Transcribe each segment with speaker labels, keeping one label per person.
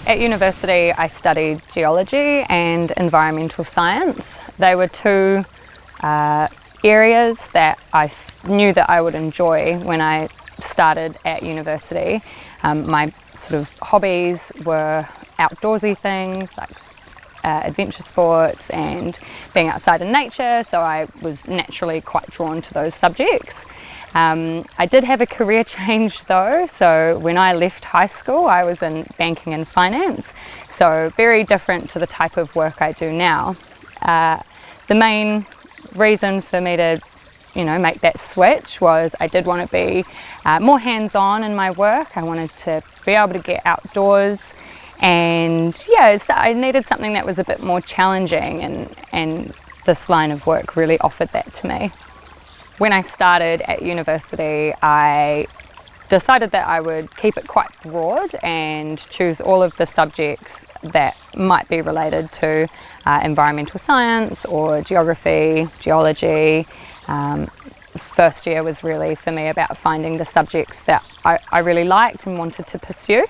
Speaker 1: At university I studied geology and environmental science. They were two areas that I knew that I would enjoy when I started at university. My sort of hobbies were outdoorsy things like adventure sports and being outside in nature, so I was naturally quite drawn to those subjects. I did have a career change though, so when I left high school I was in banking and finance, so very different to the type of work I do now. The main reason for me to make that switch was I did want to be more hands-on in my work. I wanted to be able to get outdoors, and so I needed something that was a bit more challenging, and this line of work really offered that to me. When I started at university, I decided that I would keep it quite broad and choose all of the subjects that might be related to environmental science or geography, geology. First year was really for me about finding the subjects that I really liked and wanted to pursue,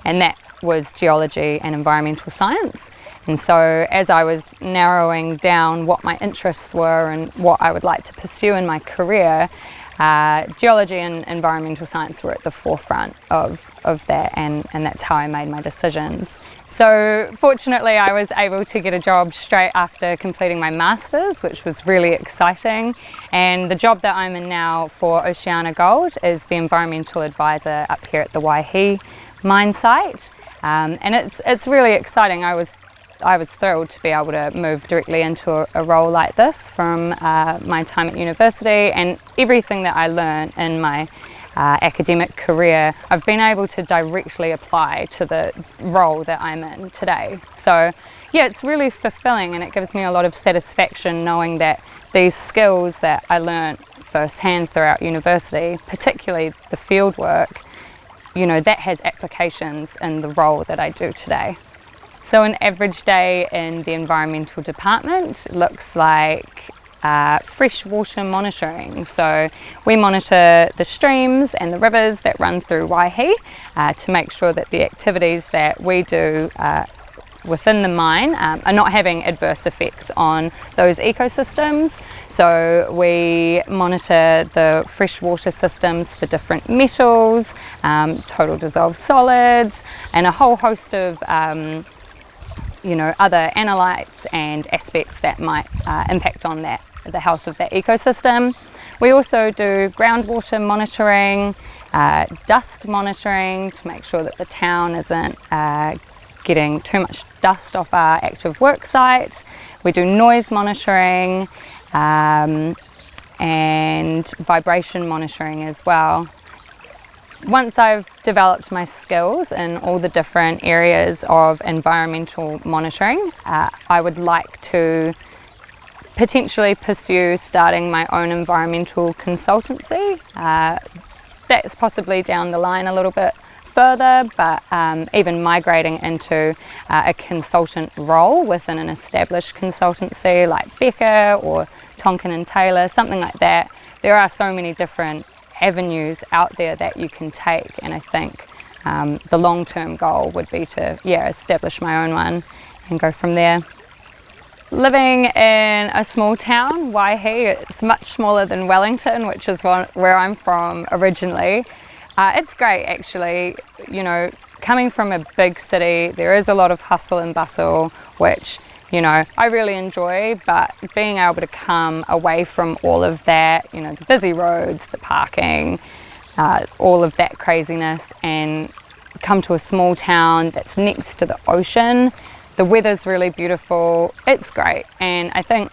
Speaker 1: and that was geology and environmental science. And so as I was narrowing down what my interests were and what I would like to pursue in my career, geology and environmental science were at the forefront of that, and that's how I made my decisions. So fortunately I was able to get a job straight after completing my Masters, which was really exciting, and the job that I'm in now for OceanaGold is the environmental advisor up here at the Waihi mine site, and it's really exciting. I was thrilled to be able to move directly into a role like this from my time at university, and everything that I learned in my academic career I've been able to directly apply to the role that I'm in today. So it's really fulfilling, and it gives me a lot of satisfaction knowing that these skills that I learned firsthand throughout university, particularly the field work, that has applications in the role that I do today. So an average day in the environmental department looks like freshwater monitoring. So we monitor the streams and the rivers that run through Waihi to make sure that the activities that we do within the mine are not having adverse effects on those ecosystems. So we monitor the freshwater systems for different metals, total dissolved solids, and a whole host of other analytes and aspects that might impact on the health of that ecosystem. We also do groundwater monitoring, dust monitoring to make sure that the town isn't getting too much dust off our active work site. We do noise monitoring and vibration monitoring as well. Once I've developed my skills in all the different areas of environmental monitoring, I would like to potentially pursue starting my own environmental consultancy. That's possibly down the line a little bit further, but even migrating into a consultant role within an established consultancy like Becker or Tonkin and Taylor, something like that. There are so many different avenues out there that you can take, and I think the long-term goal would be to establish my own one and go from there. Living in a small town, Waihi, it's much smaller than Wellington, which is where I'm from originally. It's great actually. Coming from a big city, there is a lot of hustle and bustle, which I really enjoy, but being able to come away from all of that, the busy roads, the parking, all of that craziness, and come to a small town that's next to the ocean. The weather's really beautiful, it's great, and I think,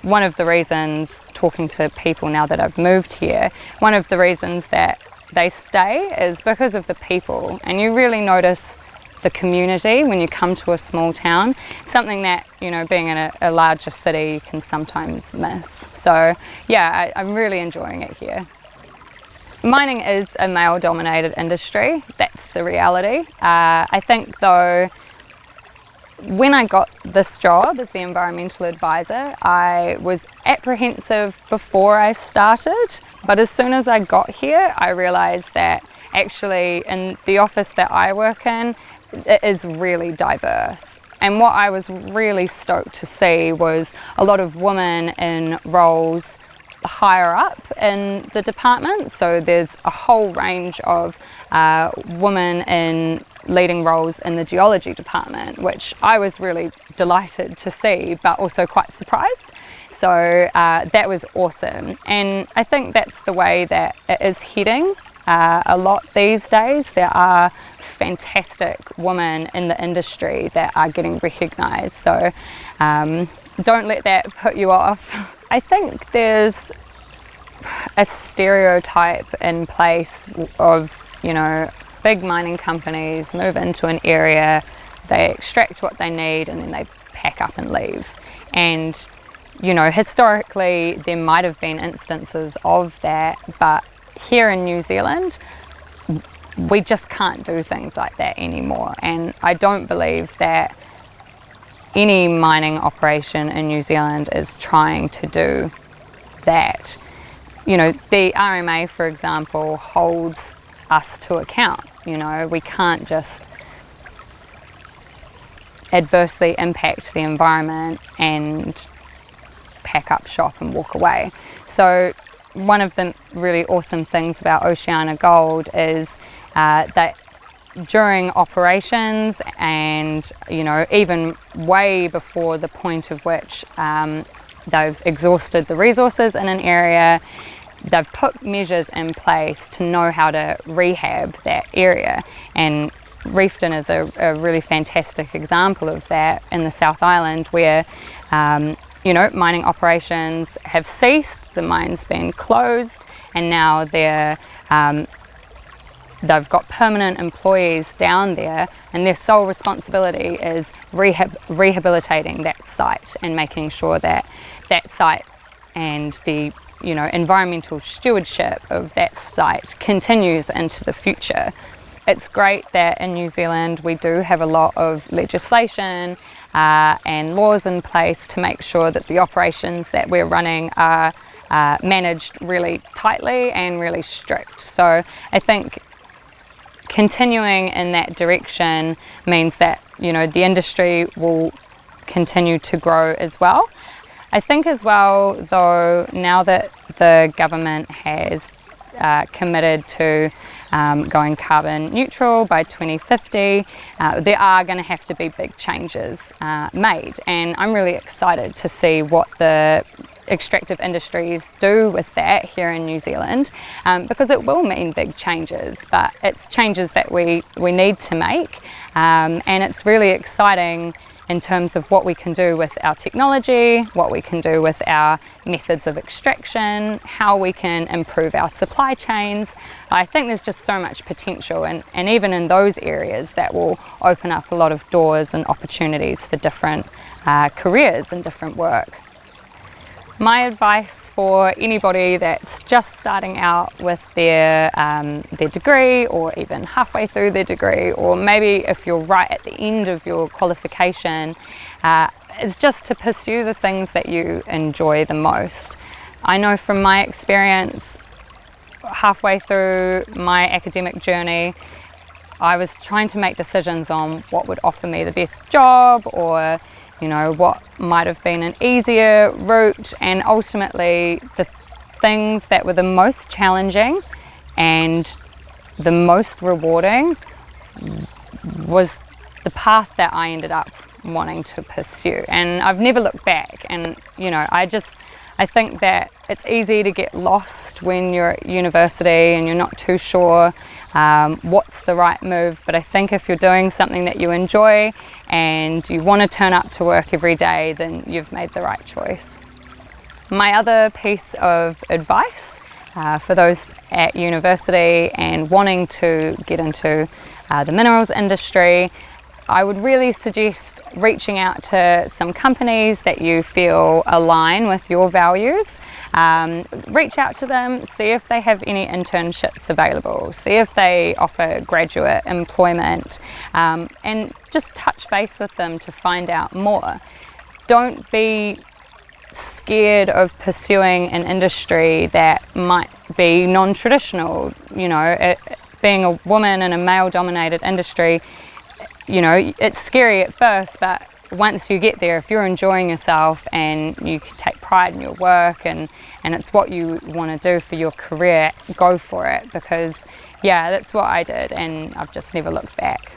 Speaker 1: one of the reasons, talking to people now that I've moved here, one of the reasons that they stay is because of the people, and you really notice the community when you come to a small town, something that, being in a larger city you can sometimes miss. So I'm really enjoying it here. Mining is a male-dominated industry, that's the reality. I think though, when I got this job as the environmental advisor, I was apprehensive before I started, but as soon as I got here, I realised that actually in the office that I work in, it is really diverse. And what I was really stoked to see was a lot of women in roles higher up in the department. So there's a whole range of women in leading roles in the geology department, which I was really delighted to see, but also quite surprised. So that was awesome. And I think that's the way that it is heading a lot these days. There are fantastic women in the industry that are getting recognised. So don't let that put you off. I think there's a stereotype in place of, you know, big mining companies move into an area, they extract what they need, and then they pack up and leave. And, you know, historically there might have been instances of that, but here in New Zealand, we just can't do things like that anymore. And I don't believe that any mining operation in New Zealand is trying to do that. You know, the RMA, for example, holds us to account. You know, we can't just adversely impact the environment and pack up shop and walk away. So one of the really awesome things about OceanaGold is that during operations, and, you know, even way before the point of which they've exhausted the resources in an area, they've put measures in place to know how to rehab that area. And Reefton is a really fantastic example of that in the South Island, where you know, mining operations have ceased, the mine's been closed, and now they've got permanent employees down there, and their sole responsibility is rehabilitating that site and making sure that that site and the, you know, environmental stewardship of that site continues into the future. It's great that in New Zealand we do have a lot of legislation and laws in place to make sure that the operations that we're running are managed really tightly and really strict. So I think continuing in that direction means that, you know, the industry will continue to grow as well. I think as well, though, now that the government has committed to going carbon neutral by 2050, there are going to have to be big changes made, and I'm really excited to see what the extractive industries do with that here in New Zealand, because it will mean big changes, but it's changes that we need to make, and it's really exciting in terms of what we can do with our technology, what we can do with our methods of extraction, how we can improve our supply chains. I think there's just so much potential, and even in those areas that will open up a lot of doors and opportunities for different careers and different work. My advice for anybody that's just starting out with their degree, or even halfway through their degree, or maybe if you're right at the end of your qualification, is just to pursue the things that you enjoy the most. I know from my experience, halfway through my academic journey, I was trying to make decisions on what would offer me the best job, or, you know, what might have been an easier route, and ultimately the things that were the most challenging and the most rewarding was the path that I ended up wanting to pursue, and I've never looked back. And, you know, I think that it's easy to get lost when you're at university and you're not too sure what's the right move, but I think if you're doing something that you enjoy and you want to turn up to work every day, then you've made the right choice. My other piece of advice for those at university and wanting to get into the minerals industry, I would really suggest reaching out to some companies that you feel align with your values. Reach out to them, see if they have any internships available, see if they offer graduate employment, and just touch base with them to find out more. Don't be scared of pursuing an industry that might be non-traditional. You know, being a woman in a male-dominated industry, you know, it's scary at first, but once you get there, if you're enjoying yourself and you take pride in your work and it's what you want to do for your career, go for it, because yeah, that's what I did and I've just never looked back.